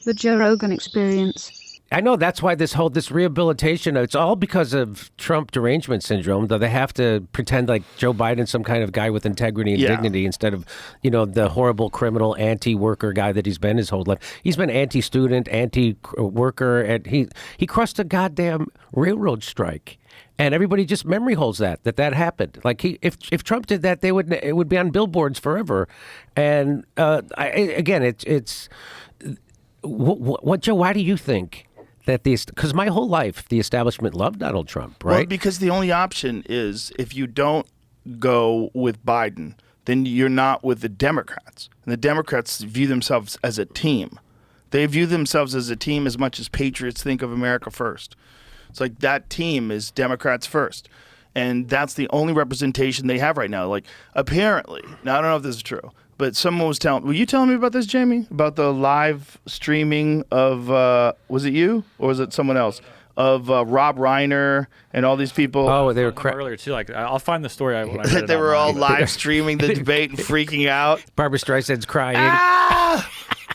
The Joe Rogan Experience. I know that's why this rehabilitation, it's all because of Trump derangement syndrome, that they have to pretend like Joe Biden's some kind of guy with integrity and dignity instead of, the horrible criminal anti-worker guy that he's been his whole life. He's been anti-student, anti-worker, and he crushed a goddamn railroad strike. And everybody just memory holds that happened. Like if Trump did that, it would be on billboards forever. And it's what Joe? Why do you think that because my whole life the establishment loved Donald Trump, right? Well, because the only option is if you don't go with Biden, then you're not with the Democrats. And the Democrats view themselves as a team. They view themselves as a team as much as patriots think of America first. It's like that team is Democrats first. And that's the only representation they have right now. Like, apparently, now I don't know if this is true, but someone was were you telling me about this, Jamie? About the live streaming of, was it you or was it someone else? Of Rob Reiner and all these people. Oh, they were earlier too. Like, I'll find the story. When I read it they were online. all live streaming the debate and freaking out. Barbara Streisand's crying.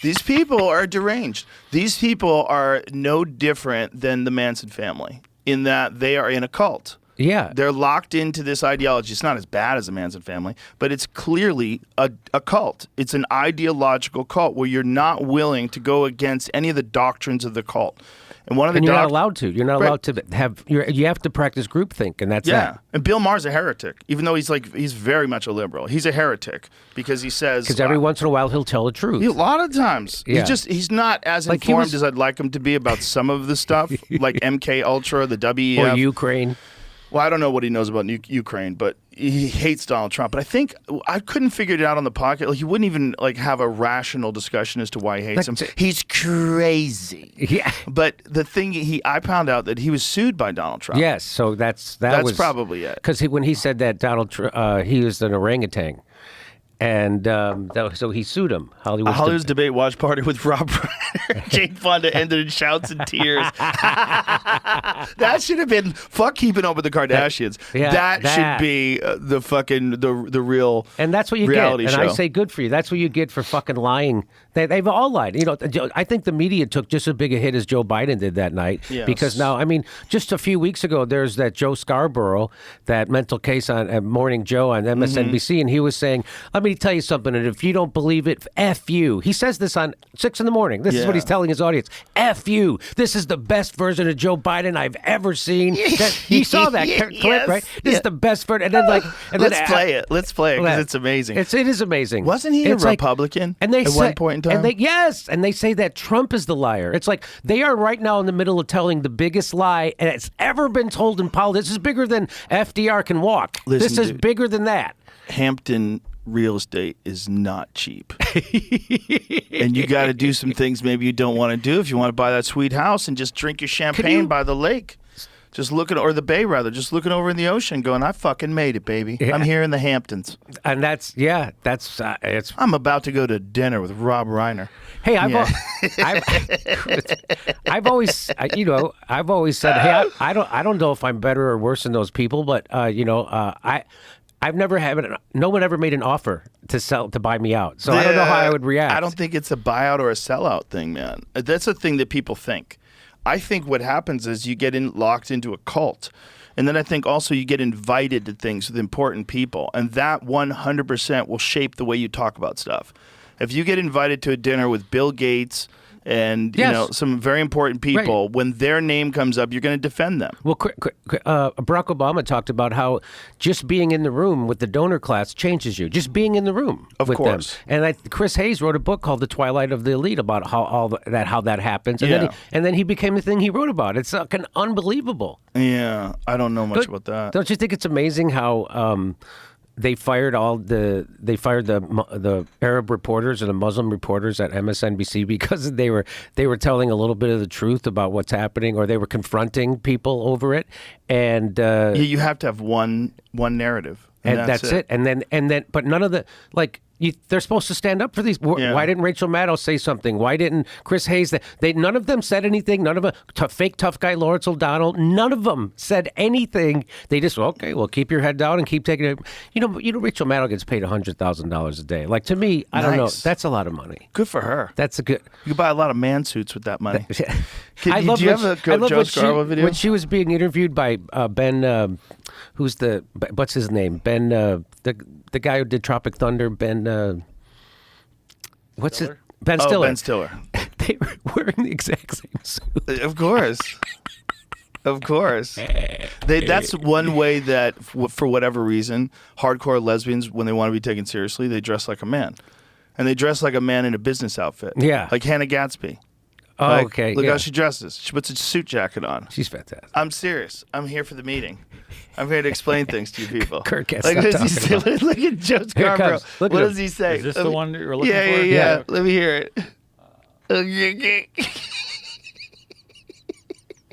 These people are deranged. These people are no different than the Manson family in that they are in a cult. Yeah. They're locked into this ideology. It's not as bad as the Manson family, but it's clearly a cult. It's an ideological cult where you're not willing to go against any of the doctrines of the cult. And you're not allowed to. You're not allowed to have. You have to practice groupthink, and that's that. And Bill Maher's a heretic, even though he's very much a liberal. He's a heretic because he says every once in a while he'll tell the truth. A lot of times, he's not as informed as I'd like him to be about some of the stuff, like MK Ultra, the WEF, or Ukraine. Well, I don't know what he knows about Ukraine, but he hates Donald Trump. But I think I couldn't figure it out on the podcast. Like, he wouldn't even have a rational discussion as to why he hates him. He's crazy. Yeah. But the thing I found out that he was sued by Donald Trump. Yes. So that's probably it. Because when he said that he was an orangutan. And so he sued him. Hollywood's debate watch party with Rob Reiner. Jane Fonda ended in shouts and tears. That should have been fuck keeping up with the Kardashians. That should be the real and that's what you reality get. show. And I say good for you. That's what you get for fucking lying. They've all lied. I think the media took just as big a hit as Joe Biden did that night. Yes. Because now, just a few weeks ago, there's that Joe Scarborough, that mental case on Morning Joe on MSNBC, and he was saying, let me tell you something, and if you don't believe it, F you. He says this on 6 in the morning. This is what he's telling his audience. F you. This is the best version of Joe Biden I've ever seen. He saw that clip, right? This is the best version. And then let's play it. Let's play it because it's amazing. It is amazing. Wasn't he a Republican at one point in time? And they say that Trump is the liar. It's like they are right now in the middle of telling the biggest lie that's ever been told in politics. This is bigger than FDR can walk. This is bigger than that. Hampton real estate is not cheap. And you got to do some things maybe you don't want to do if you want to buy that sweet house and just drink your champagne by the lake. Just looking, or the bay rather, just looking over in the ocean going, I fucking made it, baby. Yeah. I'm here in the Hamptons. And it's... I'm about to go to dinner with Rob Reiner. Hey, I've always said, hey, I don't know if I'm better or worse than those people, but I've never no one ever made an offer to buy me out. So I don't know how I would react. I don't think it's a buyout or a sellout thing, man. That's a thing that people think. I think what happens is you get locked into a cult. And then I think also you get invited to things with important people. And that 100% will shape the way you talk about stuff. If you get invited to a dinner with Bill Gates and some very important people, when their name comes up, you're going to defend them. Well, Barack Obama talked about how just being in the room with the donor class changes you. Just being in the room with them. And Chris Hayes wrote a book called The Twilight of the Elite about how that happens. And then he became the thing he wrote about. It's fucking unbelievable. Yeah, I don't know much about that. Don't you think it's amazing how they fired the Arab reporters and the Muslim reporters at MSNBC because they were telling a little bit of the truth about what's happening, or they were confronting people over it. And you have to have one narrative, and that's it. And then, but none of the they're supposed to stand up for these. Why didn't Rachel Maddow say something? Why didn't Chris Hayes? None of them said anything. None of them, fake tough guy Lawrence O'Donnell, none of them said anything. They just, okay, well, keep your head down and keep taking it. You know, Rachel Maddow gets paid $100,000 a day. Like, to me, I don't know. That's a lot of money. Good for her. That's a good. You can buy a lot of man suits with that money. Do you have a Joe Scarborough video? When she was being interviewed by Ben, what's his name? Ben, the guy who did Tropic Thunder, Ben, what's Stiller? Ben Stiller. Ben Stiller. They were wearing the exact same suit. Of course. Of course. That's one way that, for whatever reason, hardcore lesbians, when they want to be taken seriously, they dress like a man. And they dress like a man in a business outfit. Yeah. Like Hannah Gadsby. Oh, like, okay. Look how she dresses. She puts a suit jacket on. She's fantastic. I'm serious. I'm here for the meeting. I'm here to explain things to you people. Kurt can't like, stop talking about it. Look at Joe Scarborough. What does he say? Is this the one you're looking for? Yeah. Let me hear it.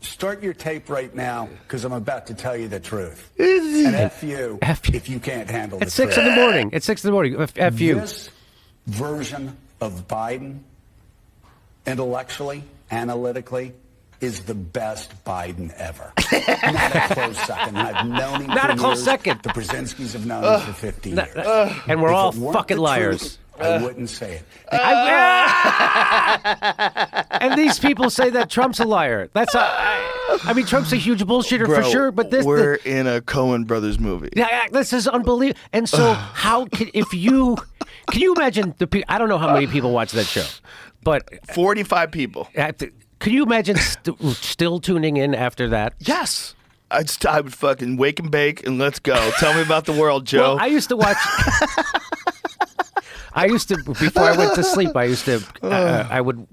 Start your tape right now, because I'm about to tell you the truth. And F you if you can't handle the truth. At 6 in the morning. At 6 in the morning. F you. This version of Biden, intellectually, analytically, is the best Biden ever. Not a close second. I've known him Not for a close years. second. The Brzezinskis have known him for 50 years. And we're If all it weren't fucking the liars. truth, I wouldn't say it. And these people say that Trump's a liar. I mean, Trump's a huge bullshitter for sure, but we're in a Coen Brothers movie. Yeah, this is unbelievable. And so, can you imagine the people? I don't know how many people watch that show, but 45 people. Could you imagine still tuning in after that? Yes. I would fucking wake and bake and let's go. Tell me about the world, Joe. Well, I used to watch. Before I went to sleep, I used to I would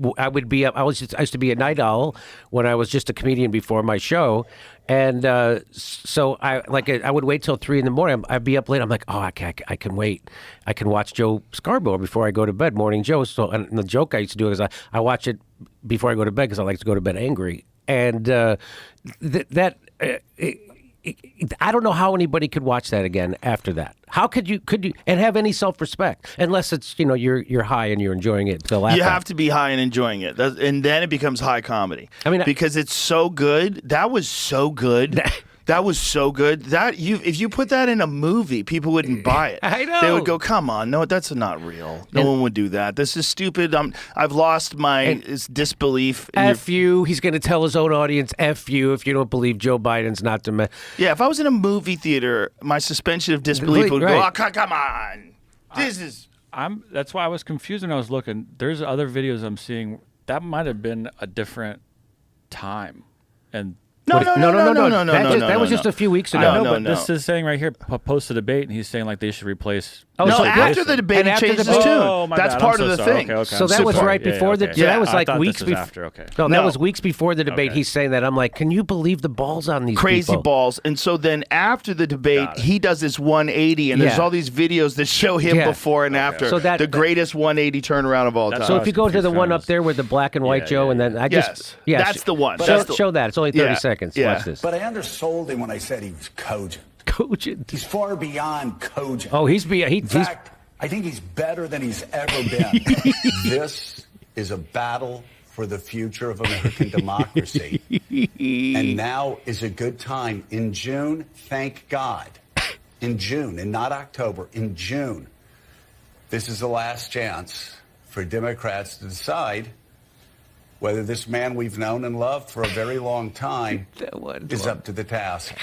be up. I used to be a night owl when I was just a comedian before my show, and so I would wait till 3 in the morning. I'd be up late. I'm like, oh, I can wait. I can watch Joe Scarborough before I go to bed, Morning Joe. So, and the joke I used to do is I watch it before I go to bed because I like to go to bed angry, and I don't know how anybody could watch that again after that. How could you and have any self-respect unless it's you're high and you're enjoying it to laugh You at. have to be high and enjoying it, and then it becomes high comedy. I mean, because it's so good. That was so good. That was so good. If you put that in a movie, people wouldn't buy it. I know. They would go, "Come on, no, that's not real. No one would do that. This is stupid. I've lost my disbelief." F you. He's going to tell his own audience, F you, if you don't believe Joe Biden's not the Yeah, if I was in a movie theater, my suspension of disbelief would go, "Oh, come on, this is." That's why I was confused when I was looking. There's other videos I'm seeing that might have been a different time, and. No. That was just a few weeks ago. I know, but this is saying right here, post the debate, and he's saying like they should replace. Oh, no, after the debate, he changed his tune. Oh, that's part of the thing. Okay. So that was right before the. Yeah, that was like weeks before. After. Okay. No, that was weeks before the debate. He's saying that. I'm like, can you believe the balls on these crazy people? balls? And so then after the debate, he does this 180, and there's all these videos that show him before and after. So the greatest 180 turnaround of all time. So if you go to the one up there with the black and white Joe, and then that's the one. Show that. It's only 30 seconds. Watch this. But I undersold him when I said he was cogent. Cogent. He's far beyond cogent. Oh, in fact, I think he's better than he's ever been. This is a battle for the future of American democracy. And now is a good time. In June, thank God. In June, and not October, in June, this is the last chance for Democrats to decide whether this man we've known and loved for a very long time is up to the task.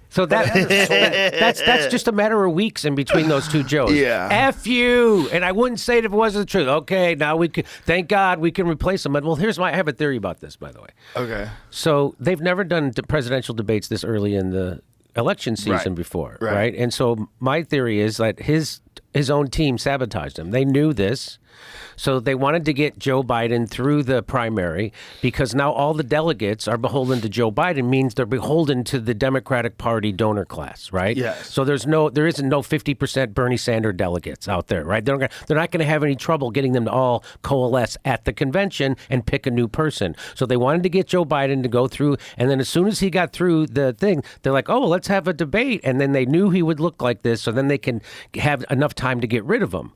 So that's just a matter of weeks in between those two Joes. Yeah. F you. And I wouldn't say it if it wasn't the truth. Okay, now thank God we can replace them. But I have a theory about this, by the way. Okay. So they've never done presidential debates this early in the election season before, right? And so my theory is that his own team sabotaged him. They knew this. So they wanted to get Joe Biden through the primary because now all the delegates are beholden to Joe Biden, means they're beholden to the Democratic Party donor class, right? Yes. So there isn't no 50% Bernie Sanders delegates out there, right? They're not going to have any trouble getting them to all coalesce at the convention and pick a new person. So they wanted to get Joe Biden to go through, and then as soon as he got through the thing, they're like, oh, let's have a debate. And then they knew he would look like this, so then they can have enough time to get rid of him.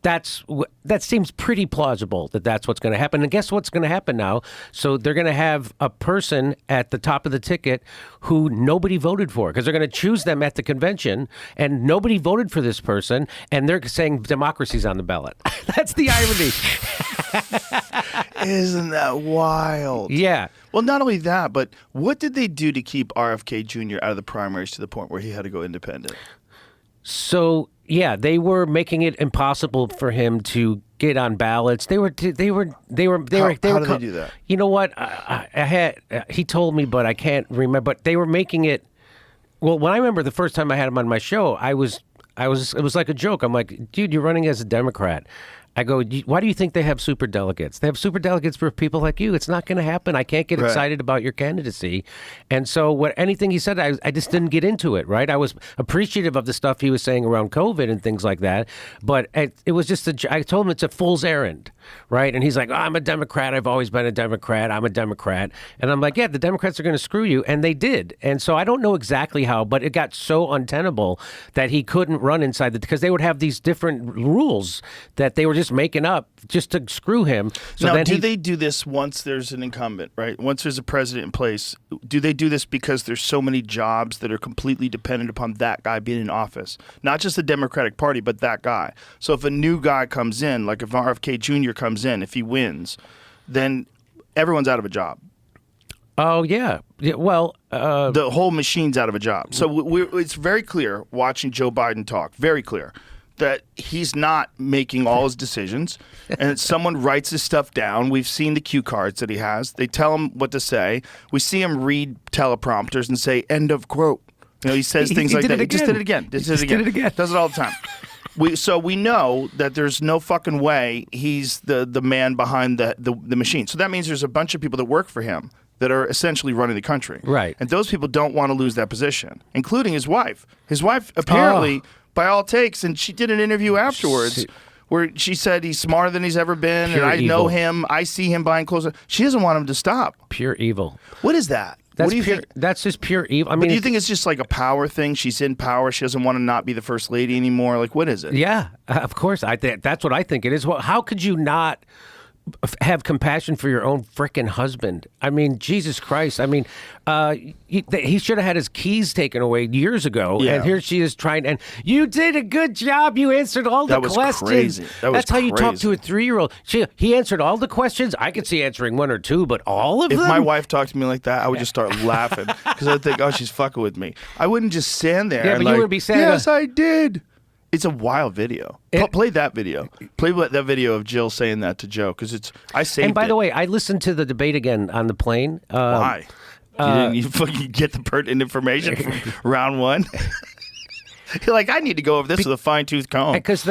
that seems pretty plausible that that's what's going to happen. And guess what's going to happen now? So they're going to have a person at the top of the ticket who nobody voted for because they're going to choose them at the convention, and nobody voted for this person, and they're saying democracy's on the ballot. That's the irony. Isn't that wild? Yeah. Well, not only that, but what did they do to keep RFK Jr. out of the primaries to the point where he had to go independent? So yeah, they were making it impossible for him to get on ballots. How did they do that? You know what? I had he told me, but I can't remember. But they were making it. Well, when I remember the first time I had him on my show, it was like a joke. I'm like, dude, you're running as a Democrat. I go, why do you think they have super delegates? They have super delegates for people like you. It's not going to happen. I can't get excited about your candidacy. And so anything he said, I just didn't get into it, right? I was appreciative of the stuff he was saying around COVID and things like that. But it was just, I told him it's a fool's errand, right? And he's like, I'm a Democrat. I've always been a Democrat. I'm a Democrat. And I'm like, yeah, the Democrats are going to screw you. And they did. And so I don't know exactly how, but it got so untenable that he couldn't run inside because they would have these different rules that they were just making up just to screw him. So now, then they do this once there's an incumbent, right? Once there's a president in place, do they do this because there's so many jobs that are completely dependent upon that guy being in office? Not just the Democratic Party, but that guy. So if a new guy comes in, like if RFK Jr. comes in, if he wins, then everyone's out of a job. Oh, yeah. Well, the whole machine's out of a job. So it's very clear watching Joe Biden talk, very clear, that he's not making all his decisions, and someone writes his stuff down. We've seen the cue cards that he has. They tell him what to say. We see him read teleprompters and say, end of quote. You know, he says things like that. He just did it again. Does it all the time. So we know that there's no fucking way he's the man behind the machine. So that means there's a bunch of people that work for him that are essentially running the country. Right. And those people don't want to lose that position, including his wife. His wife apparently... by all takes, and she did an interview afterwards where she said he's smarter than he's ever been, and I know him, I see him buying clothes. She doesn't want him to stop. Pure evil. What is that? What do you think? That's just pure evil. I mean, but do you think it's just like a power thing? She's in power. She doesn't want to not be the first lady anymore. Like, what is it? Yeah, of course. That's what I think it is. Well, how could you not have compassion for your own frickin' husband? I mean, Jesus Christ. I mean, he should have had his keys taken away years ago. Yeah. And here she is trying, and you did a good job. You answered all the questions. Crazy. That's how you talk to a 3-year-old. He answered all the questions. I could see answering one or two, but all of them? If my wife talked to me like that, I would just start laughing because I'd think, oh, she's fucking with me. I wouldn't just stand there and but like, you would be saying, yes, I did. It's a wild video. Play that video. Play that video of Jill saying that to Joe because I saved it. And by the way, I listened to the debate again on the plane. Why? You fucking get the pertinent information from round one? You're like, I need to go over this with a fine-tooth comb. Because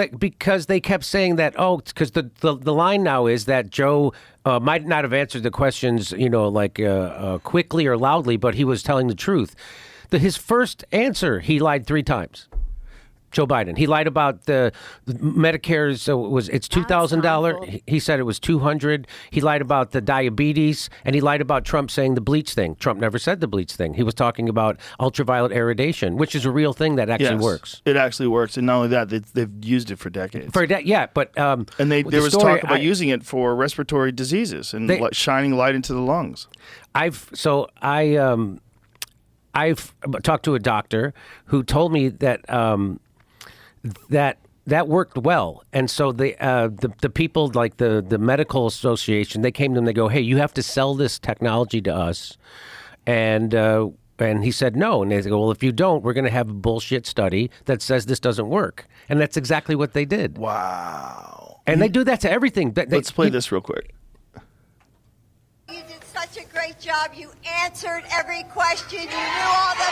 they kept saying that, because the line now is that Joe might not have answered the questions, like quickly or loudly, but he was telling the truth. His first answer, he lied 3 times. Joe Biden. He lied about the Medicare's. It's $2,000. He said it was $200. He lied about the diabetes, and he lied about Trump saying the bleach thing. Trump never said the bleach thing. He was talking about ultraviolet irradiation, which is a real thing that actually works. It actually works, and not only that, they've used it for decades. But and there was talk about using it for respiratory diseases and shining light into the lungs. I've talked to a doctor who told me that. That worked well, and so the people like the medical association, they came to him. They go, "Hey, you have to sell this technology to us," and he said no. And they go, "Well, if you don't, we're going to have a bullshit study that says this doesn't work." And that's exactly what they did. Wow! And they do that to everything. Let's play this real quick. You did such a great job. You answered every question. You knew all the.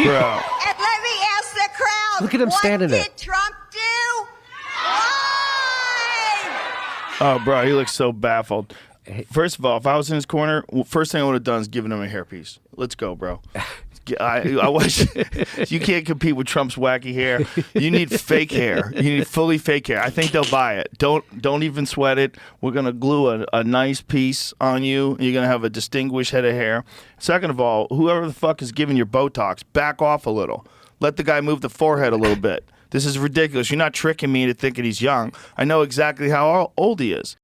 Bro. And let me ask the crowd. Look at him standing there. What did Trump do? Why? Oh, bro, he looks so baffled. First of all, if I was in his corner, first thing I would have done is given him a hairpiece. Let's go, bro. I wish you can't compete with Trump's wacky hair. You need fake hair. You need fully fake hair. I think they'll buy it. Don't even sweat it. We're gonna glue a nice piece on you. You're gonna have a distinguished head of hair. Second of all, whoever the fuck is giving your Botox, back off a little. Let the guy move the forehead a little bit. This is ridiculous. You're not tricking me into thinking he's young. I know exactly how old he is.